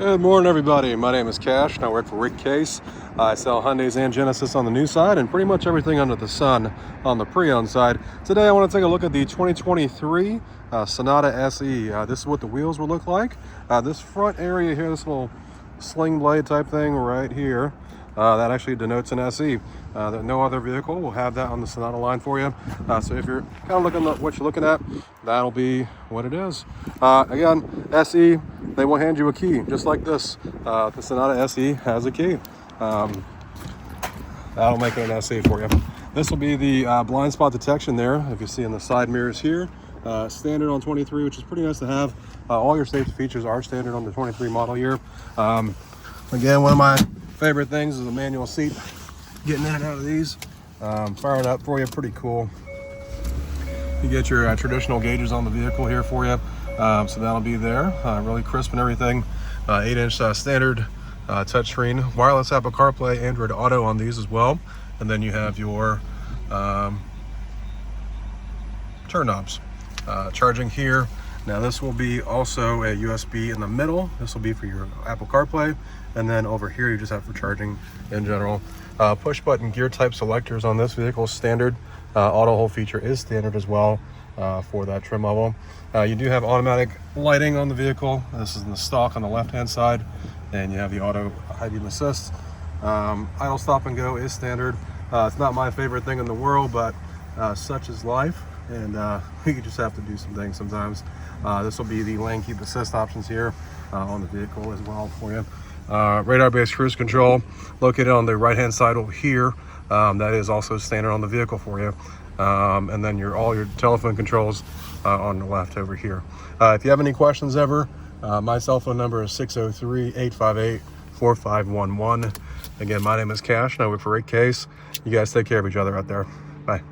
Good morning, everybody. My name is Kash and I work for Rick Case. I sell Hyundais and Genesis on the new side and pretty much everything under the sun on the pre-owned side. Today I want to take a look at the 2023 Sonata SE. This is what the wheels will look like. This front area here, this little sling blade type thing right here, that actually denotes an SE. That no other vehicle will have that on the Sonata line for you. So if you're kind of looking at what you're looking at, that'll be what it is. Again, SE, they will hand you a key just like this. The Sonata SE has a key. That'll make it an SE for you. This will be the blind spot detection there, if you see in the side mirrors here. Standard on 23, which is pretty nice to have. All your safety features are standard on the 23 model year. Again, one of my favorite things is a manual seat. Getting in and out of these, firing up for you, pretty cool. You get your traditional gauges on the vehicle here for you, so that'll be there, really crisp and everything. 8-inch standard touchscreen, wireless Apple CarPlay, Android Auto on these as well, and then you have your turn knobs. Charging here. Now this will be also a USB in the middle. This will be for your Apple CarPlay, and then over here you just have for charging in general. Push button gear type selectors on this vehicle is standard. Auto hold feature is standard as well for that trim level. You do have automatic lighting on the vehicle. This is in the stock on the left hand side, and you have the auto high beam assist. Idle stop and go is standard. It's not my favorite thing in the world, but such is life, and you just have to do some things sometimes. This will be the lane keep assist options here on the vehicle as well for you. Radar-based cruise control located on the right-hand side over here. That is also standard on the vehicle for you. And then all your telephone controls on the left over here. If you have any questions ever, my cell phone number is 603-858-4511. Again, my name is Kash and I work for Rick Case. You guys take care of each other out there. Bye.